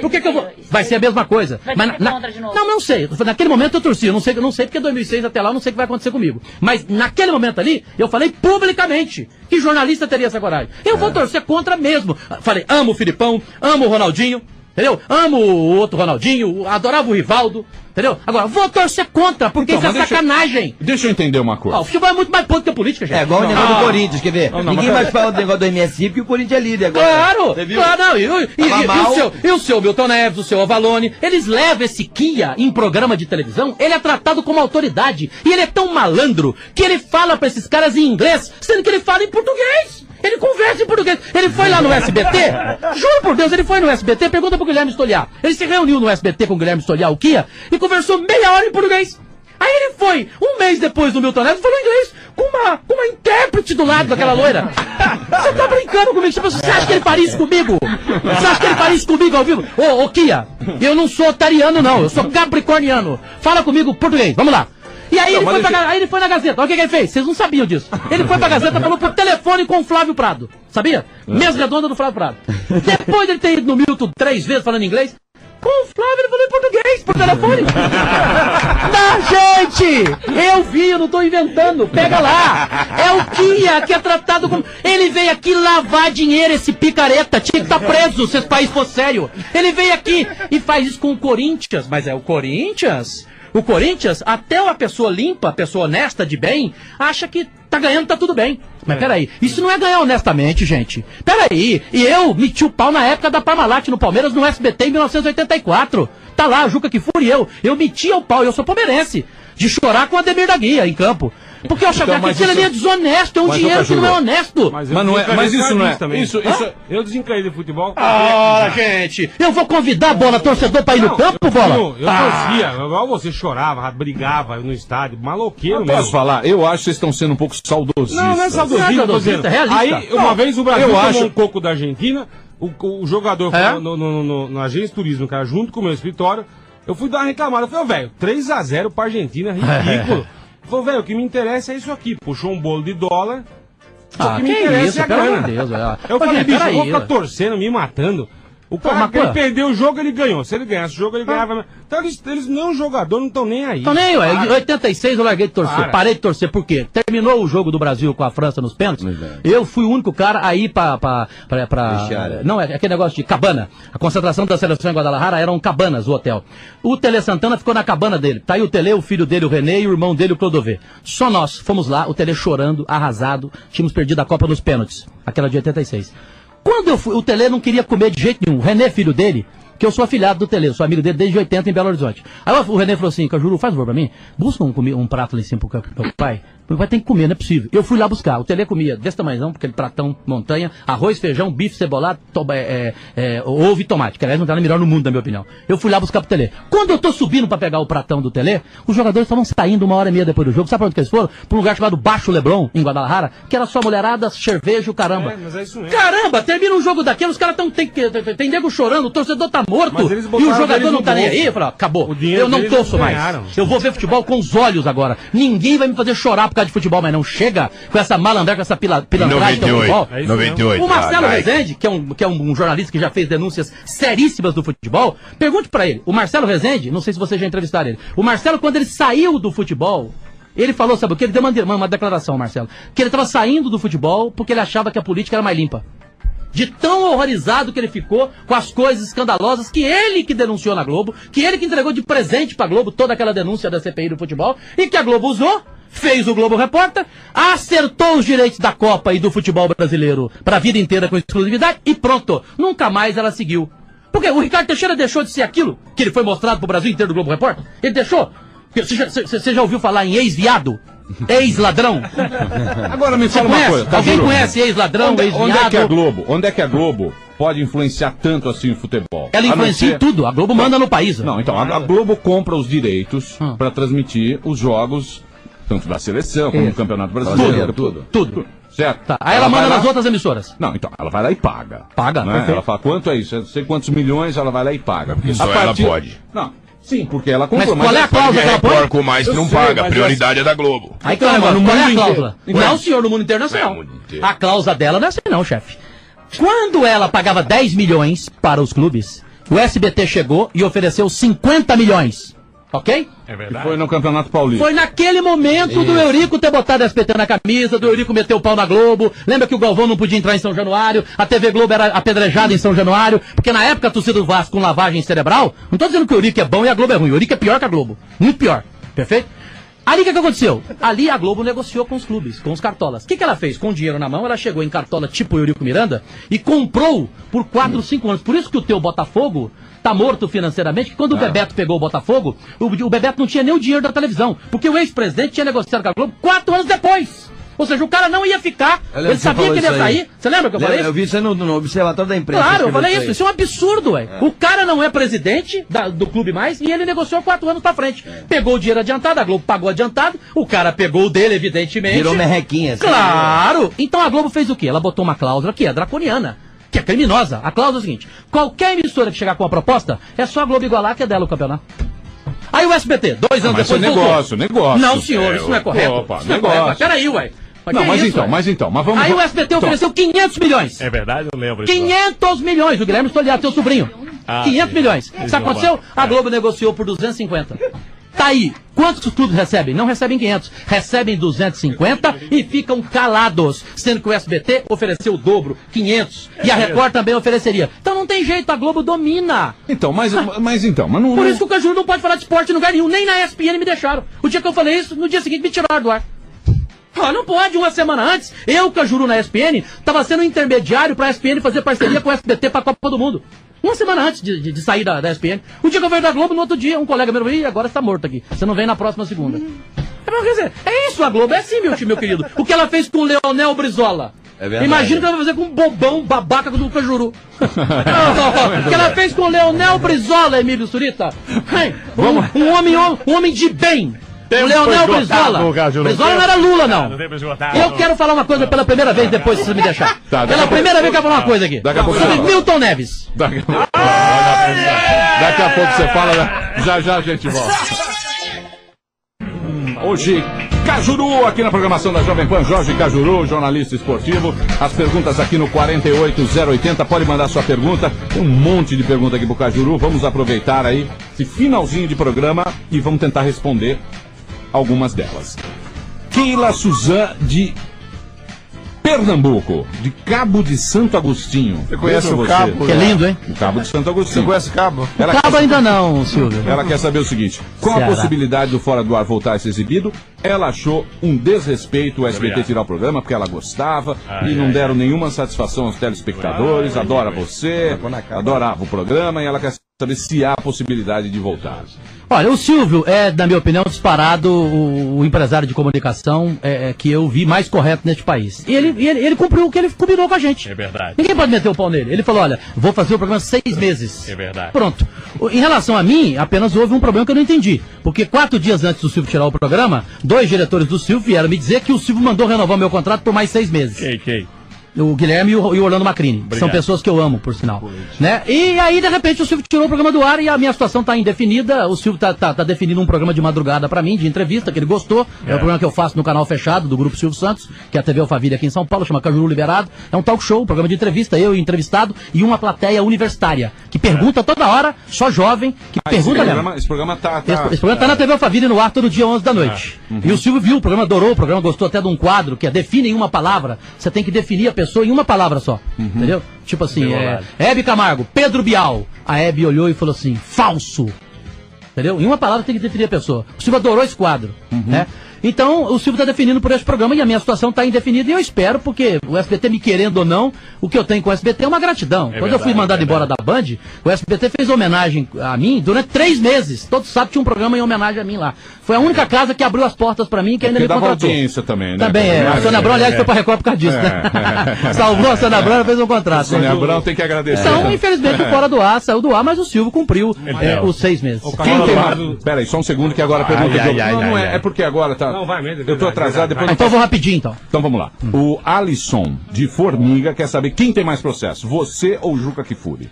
Por que eu vou... Vai ser a mesma coisa. Mas não sei. Naquele momento eu torci. Eu não sei porque 2006 até lá eu não sei o que vai acontecer comigo. Mas naquele momento ali, eu falei publicamente que jornalista teria essa coragem. Eu vou torcer contra mesmo. Falei, amo o Filipão, amo o Ronaldinho, entendeu? Amo o outro Ronaldinho, adorava o Rivaldo, entendeu? Agora, vou torcer contra, porque então, isso é sacanagem. Deixa eu entender uma coisa. O futebol é muito mais ponto que a política, gente. É igual o negócio do Corinthians, quer ver? Ninguém mais fala do negócio do MSI, porque o Corinthians é líder agora. Claro, não. E o seu Milton Neves, o seu Avalone, eles levam esse Kia em programa de televisão, ele é tratado como autoridade. E ele é tão malandro que ele fala pra esses caras em inglês, sendo que ele fala em português. Ele conversa em português. Ele foi lá no SBT, juro por Deus, ele foi no SBT, pergunta pro Guilherme Stoliar. Ele se reuniu no SBT com o Guilherme Stoliar, o Kia, e conversou meia hora em português. Aí ele foi, um mês depois do Milton Neves, falou inglês, com uma intérprete do lado daquela loira. Você tá brincando comigo? Você acha que ele faria isso comigo? Você acha que ele faria isso comigo ao vivo? Ô Kia, eu não sou otariano não, eu sou capricorniano. Fala comigo português, vamos lá. E aí, ele foi na Gazeta. Olha o que ele fez. Vocês não sabiam disso. Ele foi pra Gazeta e falou por telefone com o Flávio Prado. Sabia? Mesa redonda do Flávio Prado. Depois ele ter ido no Milton 3 vezes falando inglês, com o Flávio ele falou em português por telefone. Não, gente! Eu vi, eu não tô inventando. Pega lá. É o Kia que é tratado como... Ele veio aqui lavar dinheiro, esse picareta. Tinha que estar preso se esse país fosse sério. Ele veio aqui e faz isso com o Corinthians. Mas é o Corinthians... O Corinthians, até uma pessoa limpa, pessoa honesta, de bem, acha que tá ganhando, tá tudo bem. Mas peraí, isso não é ganhar honestamente, gente. Peraí, e eu meti o pau na época da Parmalat no Palmeiras, no SBT, em 1984. Tá lá, Juca Kfouri e eu metia o pau, eu sou palmeirense, de chorar com o Ademir da Guia, em campo. Porque eu achava que aquilo ali é desonesto, é um dinheiro que não é honesto. Mas isso não é. Eu desencaí de futebol. Gente, eu vou convidar a Bola torcedor pra ir no campo, Bola? Eu torcia, igual você chorava, brigava no estádio, maloqueiro mesmo. Posso falar? Eu acho que vocês estão sendo um pouco saudosistas. Não é saudosista, é realista. Aí, uma vez o Brasil tomou um coco da Argentina, o jogador foi na agência de turismo, cara, junto com o meu escritório, eu fui dar uma reclamada. Eu falei, velho, 3-0 pra Argentina, ridículo. Falou, velho, o que me interessa é isso aqui. Puxou um bolo de dólar. O que me interessa é a grana. Eu falei, bicho, eu vou ficar torcendo, me matando. O cara ele perdeu o jogo, ele ganhou. Se ele ganhasse o jogo, ele ganhava. Então eles não, jogador, não estão nem aí. Estão nem, ué. Em 86 eu larguei de torcer. Parei de torcer, por quê? Terminou o jogo do Brasil com a França nos pênaltis. Eu fui o único cara a ir não, é aquele negócio de cabana. A concentração da seleção em Guadalajara eram cabanas, o hotel. O Tele Santana ficou na cabana dele. Tá aí o Tele, o filho dele, o René, e o irmão dele, o Clodovê. Só nós fomos lá, o Tele chorando, arrasado. Tínhamos perdido a Copa nos pênaltis. Aquela de 86. Quando eu fui, o Tele não queria comer de jeito nenhum. O René, filho dele, que eu sou afilhado do Tele, sou amigo dele desde 80 em Belo Horizonte. Aí o René falou assim, Cajuru, faz um favor pra mim, busca um prato ali em cima pro pai. O pai tem que comer, não é possível. Eu fui lá buscar. O Tele comia desse tamanhozão, aquele pratão montanha, arroz, feijão, bife, cebolado, ovo e tomate, que aliás não tá melhor no mundo, na minha opinião. Eu fui lá buscar pro Tele. Quando eu tô subindo pra pegar o pratão do Tele, os jogadores estavam saindo 1h30 depois do jogo. Sabe pra onde que eles foram? Pra um lugar chamado Baixo Leblon, em Guadalajara, que era só mulherada, cerveja, caramba. Mas é isso mesmo. Caramba, termina um jogo daquele, os caras tem nego chorando, o torcedor tá morto, e o jogador não tá nem aí. Eu falei, acabou. Eu não torço mais. Eu vou ver futebol com os olhos agora. Ninguém vai me fazer chorar por causa de futebol, mas não chega com essa malandragem, com essa pilantragem do futebol. 98. O Marcelo Rezende, que é um jornalista que já fez denúncias seríssimas do futebol, pergunte pra ele. O Marcelo Rezende, não sei se vocês já entrevistaram ele. O Marcelo, quando ele saiu do futebol, ele falou, sabe o que? Ele deu uma declaração, Marcelo, que ele estava saindo do futebol porque ele achava que a política era mais limpa. De tão horrorizado que ele ficou com as coisas escandalosas que ele que denunciou na Globo, que ele que entregou de presente pra Globo toda aquela denúncia da CPI do futebol, e que a Globo usou, fez o Globo Repórter, acertou os direitos da Copa e do futebol brasileiro pra vida inteira com exclusividade, e pronto, nunca mais ela seguiu. Porque o Ricardo Teixeira deixou de ser aquilo que ele foi mostrado pro Brasil inteiro do Globo Repórter? Ele deixou? Você já ouviu falar em ex-viado? Ex-ladrão? Agora me fala uma coisa. Alguém conhece ex-ladrão, ex-viado? Onde é que a Globo pode influenciar tanto assim o futebol? Ela influencia em tudo. A Globo manda no país. Não, então, a Globo compra os direitos para transmitir os jogos, tanto da seleção como do Campeonato Brasileiro. Tudo. Certo? Tá. Aí ela manda nas outras emissoras. Não, então, ela vai lá e paga. Paga? Né? Ela fala, quanto é isso? Eu sei quantos milhões, ela vai lá e paga. Porque só ela pode. Não. Sim, porque ela comprou. Mas qual é a cláusula que ela põe? Porco mais não paga, a prioridade é da Globo. Aí qual é a cláusula? Não, senhor, no mundo inteiro não é assim, não. A cláusula dela não é assim não, chefe. Quando ela pagava 10 milhões para os clubes, O SBT chegou e ofereceu 50 milhões. Ok? É verdade. E foi no Campeonato Paulista. Foi naquele momento do Eurico ter botado a SBT na camisa, do Eurico meter o pau na Globo. Lembra que o Galvão não podia entrar em São Januário, a TV Globo era apedrejada em São Januário, porque na época a torcida do Vasco com lavagem cerebral, não tô dizendo que o Eurico é bom e a Globo é ruim, o Eurico é pior que a Globo, muito pior, perfeito? Ali o que aconteceu? Ali a Globo negociou com os clubes, com os cartolas. O que ela fez? Com dinheiro na mão, ela chegou em cartola tipo Eurico Miranda e comprou por 4 ou 5 anos. Por isso que o teu Botafogo tá morto financeiramente, que quando o Bebeto pegou o Botafogo, o Bebeto não tinha nem o dinheiro da televisão, porque o ex-presidente tinha negociado com a Globo 4 anos depois. Ou seja, o cara não ia ficar, ele sabia que ele ia sair. Você lembra que eu falei isso? Eu vi isso no Observatório da Imprensa. Claro, eu falei isso. Isso é um absurdo, ué. O cara não é presidente do clube mais e ele negociou 4 anos pra frente. Pegou o dinheiro adiantado, a Globo pagou adiantado, o cara pegou o dele, evidentemente. Virou merrequinha. Claro! Então a Globo fez o quê? Ela botou uma cláusula que é draconiana, que é criminosa. A cláusula é o seguinte: qualquer emissora que chegar com a proposta, é só a Globo igualar que é dela o campeonato. Aí o SBT, 2 anos depois... Isso é negócio. Não, senhor, isso não é correto. Opa, isso negócio. Não é. Peraí, ué. Mas vamos... Aí o SBT ofereceu 500 milhões. É verdade, eu lembro. 500 milhões. O Guilherme Stoliar, teu sobrinho. 500 milhões. Sabe o que aconteceu? A Globo negociou por 250. Tá aí. Quantos os clubes recebem? Não recebem 500. Recebem 250 e ficam calados. Sendo que o SBT ofereceu o dobro, 500. E a Record também ofereceria. Então não tem jeito, a Globo domina. Mas não... Por isso que o Cajuru não pode falar de esporte em lugar nenhum. Nem na ESPN me deixaram. O dia que eu falei isso, no dia seguinte me tiraram do ar. Não pode, uma semana antes, eu, Cajuru, na ESPN, tava sendo intermediário pra ESPN fazer parceria com o SBT pra Copa do Mundo. Uma semana antes de sair da ESPN. O dia que eu veio da Globo, no outro dia, um colega meu, agora você tá morto aqui. Você não vem na próxima segunda. Quer dizer, é isso a Globo, é assim, meu querido. O que ela fez com o Leonel Brizola. É verdade. Imagina o que ela vai fazer com um bobão babaca do Cajuru. O que ela fez com o Leonel Brizola, Emílio Surita. Um homem de bem. O Leonel Brizola. Brizola não era Lula, não. Eu quero falar uma coisa pela primeira vez, depois se você me deixar. Pela primeira vez eu quero falar uma coisa aqui. Sobre Milton Neves. Daqui a pouco você fala, já a gente volta. Hoje, Cajuru, aqui na programação da Jovem Pan, Jorge Cajuru, jornalista esportivo. As perguntas aqui no 48080, pode mandar sua pergunta. Tem um monte de pergunta aqui pro Cajuru. Vamos aproveitar aí esse finalzinho de programa e vamos tentar responder algumas delas. Keila Suzan, de Pernambuco, de Cabo de Santo Agostinho. Você conhece o Cabo? Que é lindo, hein? O Cabo de Santo Agostinho. Você conhece o Cabo? Cabo ainda não, Silvio. Ela quer saber o seguinte: com a possibilidade do Fora do Ar voltar a ser exibido, ela achou um desrespeito o SBT tirar o programa, porque ela gostava e não deram nenhuma satisfação aos telespectadores, adora você, adorava o programa e ela quer saber se há possibilidade de voltar. Olha, o Silvio é, na minha opinião, disparado o empresário de comunicação que eu vi mais correto neste país. E ele cumpriu o que ele combinou com a gente. É verdade. Ninguém pode meter o pau nele. Ele falou, olha, vou fazer o programa 6 meses. É verdade. Pronto. Em relação a mim, apenas houve um problema que eu não entendi. Porque 4 dias antes do Silvio tirar o programa, 2 diretores do Silvio vieram me dizer que o Silvio mandou renovar meu contrato por mais 6 meses. Quem? O Guilherme e o Orlando Macrini. Obrigado. São pessoas que eu amo, por sinal. Né? E aí, de repente, o Silvio tirou o programa do ar e a minha situação está indefinida. O Silvio tá definindo um programa de madrugada para mim, de entrevista, que ele gostou. É o programa que eu faço no canal fechado do Grupo Silvio Santos, que é a TV Alphaville aqui em São Paulo, chama Cajuru Liberado. É um talk show, um programa de entrevista, eu e entrevistado, e uma plateia universitária, que pergunta toda hora, só jovem, que pergunta mesmo. Esse programa tá na TV Alphaville no ar todo dia 11 da noite. E o Silvio viu, o programa adorou, o programa gostou até de um quadro, que é define em uma palavra. Você tem que definir a pessoa em uma palavra só, entendeu? Tipo assim, Hebe Camargo, Pedro Bial. A Hebe olhou e falou assim, falso. Entendeu? Em uma palavra tem que definir a pessoa. O Silvio adorou esse quadro, né? Então, o Silvio está definindo por esse programa e a minha situação está indefinida e eu espero, porque o SBT me querendo ou não, o que eu tenho com o SBT é uma gratidão. Quando eu fui mandado embora da Band, o SBT fez homenagem a mim durante 3 meses. Todos sabem que tinha um programa em homenagem a mim lá. Foi a única casa que abriu as portas para mim que ainda me contratou. Audiência também, né? Também é. A Sônia Abrão, aliás, foi para Record por causa disso, né? Salvou a Sônia Abrão e fez um contrato. A Sônia Abrão tem que agradecer. Então, infelizmente, o Fora do Ar saiu do ar, mas o Silvio cumpriu os 6 meses. Pera aí, só um segundo que agora a pergunta não é porque agora tá... Não, vai mesmo. Eu tô atrasado, depois... Então vou rapidinho, então. Então vamos lá. O Alisson, de Formiga, quer saber quem tem mais processo, você ou Juca Kfouri?